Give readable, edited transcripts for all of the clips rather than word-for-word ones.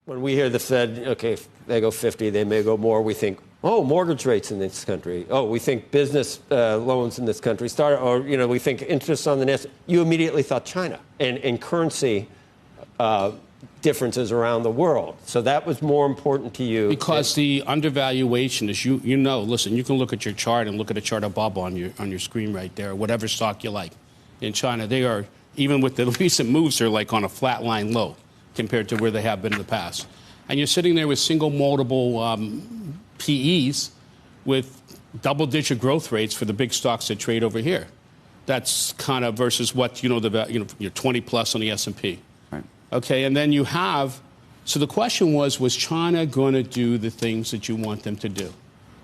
When we hear the Fed, okay, they go 50, they may go more, we think, oh, mortgage rates in this country. Oh, we think business loans in this country start, or, we think interest on the net. You immediately thought China and currency differences around the world. So that was more important to you. Because the undervaluation is, listen, you can look at your chart and look at a chart above on your screen right there, whatever stock you like. In China, they are, even with the recent moves, they're like on a flat line low compared to where they have been in the past. And you're sitting there with single multiple PEs with double-digit growth rates for the big stocks that trade over here. That's kind of versus what, you're 20 plus on the S&P. Right. Okay, and then you have, so the question was China going to do the things that you want them to do?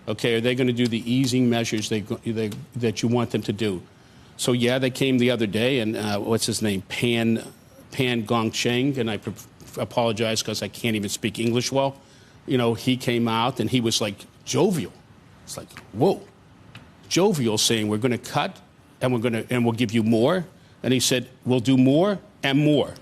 Okay, are they going to do the easing measures that you want them to do? So, yeah, they came the other day, and what's his name, Pan Gongsheng, and I apologize because I can't even speak English well. He came out, and he was like jovial. It's like, whoa, jovial, saying we're going to cut, and we'll give you more. And he said, we'll do more and more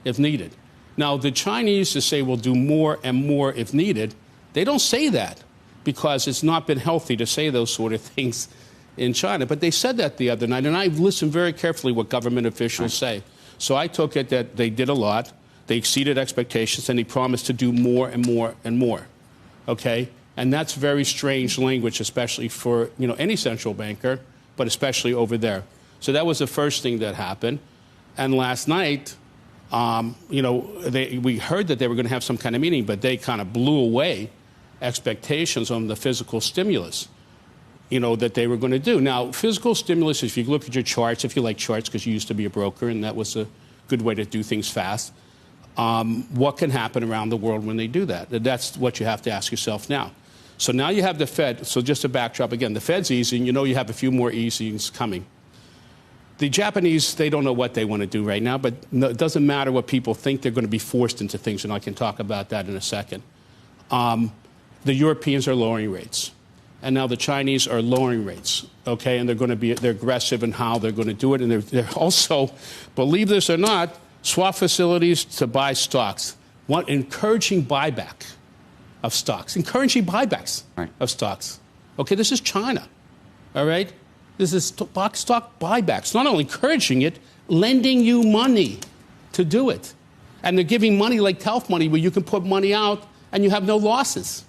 if needed. Now, the Chinese to say we'll do more and more if needed, they don't say that because it's not been healthy to say those sort of things in China. But they said that the other night, and I listened very carefully what government officials say. So I took it that they did a lot. They exceeded expectations, and they promised to do more and more and more. Okay? And that's very strange language, especially for, any central banker, but especially over there. So that was the first thing that happened. And last night, we heard that they were going to have some kind of meeting, but they kind of blew away expectations on the physical stimulus, that they were going to do. Now, physical stimulus, if you look at your charts, if you like charts, because you used to be a broker, and that was a good way to do things fast, what can happen around the world when they do that? That's what you have to ask yourself now. So now you have the Fed. So just to backdrop again, the Fed's easing. You have a few more easings coming. The Japanese, they don't know what they want to do right now, but it doesn't matter what people think. They're going to be forced into things, and I can talk about that in a second. The Europeans are lowering rates. And now the Chinese are lowering rates, okay? And they're aggressive in how they're going to do it. And they're also, believe this or not, swap facilities to buy stocks. Encouraging buyback of stocks. Encouraging buybacks of stocks. Okay, this is China, all right? This is stock buybacks. Not only encouraging it, lending you money to do it. And they're giving money like TELF money where you can put money out and you have no losses.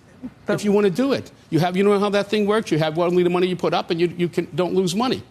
If you want to do it, you know how that thing works. You have only the money you put up, and you don't lose money.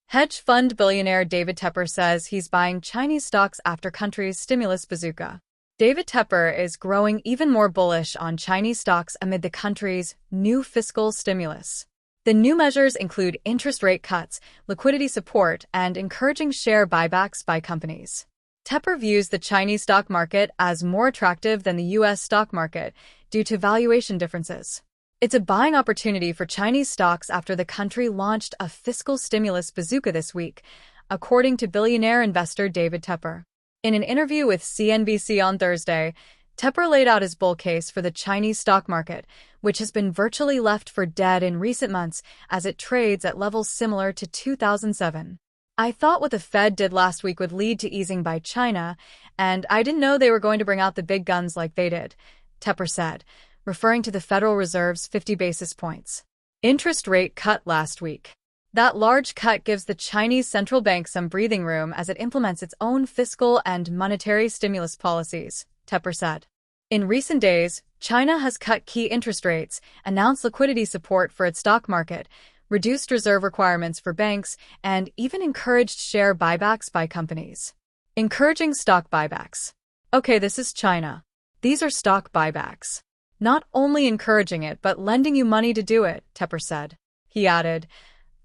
Hedge fund billionaire David Tepper says he's buying Chinese stocks after country's stimulus bazooka. David Tepper is growing even more bullish on Chinese stocks amid the country's new fiscal stimulus. The new measures include interest rate cuts, liquidity support, and encouraging share buybacks by companies. Tepper views the Chinese stock market as more attractive than the U.S. stock market due to valuation differences. It's a buying opportunity for Chinese stocks after the country launched a fiscal stimulus bazooka this week, according to billionaire investor David Tepper. In an interview with CNBC on Thursday, Tepper laid out his bull case for the Chinese stock market, which has been virtually left for dead in recent months as it trades at levels similar to 2007. I thought what the Fed did last week would lead to easing by China, and I didn't know they were going to bring out the big guns like they did, Tepper said, referring to the Federal Reserve's 50 basis points interest rate cut last week. That large cut gives the Chinese central bank some breathing room as it implements its own fiscal and monetary stimulus policies, Tepper said. In recent days, China has cut key interest rates, announced liquidity support for its stock market, reduced reserve requirements for banks, and even encouraged share buybacks by companies. Encouraging stock buybacks. Okay, this is China. These are stock buybacks. Not only encouraging it, but lending you money to do it, Tepper said. He added,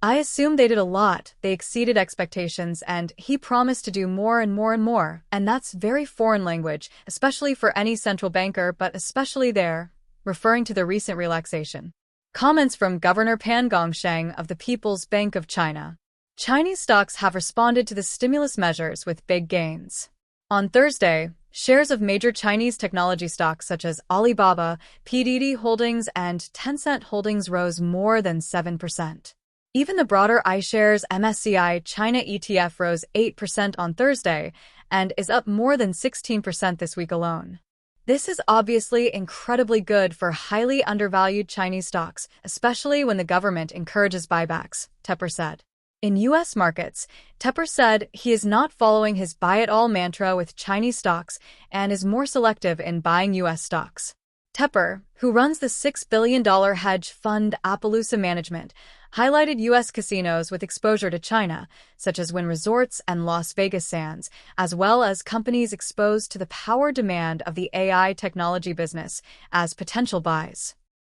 I assume they did a lot, they exceeded expectations, and he promised to do more and more and more. And that's very foreign language, especially for any central banker, but especially there, referring to the recent relaxation. Comments from Governor Pan Gongsheng of the People's Bank of China. Chinese stocks have responded to the stimulus measures with big gains. On Thursday, shares of major Chinese technology stocks such as Alibaba, PDD Holdings, and Tencent Holdings rose more than 7%. Even the broader iShares MSCI China ETF rose 8% on Thursday and is up more than 16% this week alone. This is obviously incredibly good for highly undervalued Chinese stocks, especially when the government encourages buybacks, Tepper said. In U.S. markets, Tepper said he is not following his buy-it-all mantra with Chinese stocks and is more selective in buying U.S. stocks. Tepper, who runs the $6 billion hedge fund Appaloosa Management, highlighted U.S. casinos with exposure to China, such as Wynn Resorts and Las Vegas Sands, as well as companies exposed to the power demand of the AI technology business, as potential buys.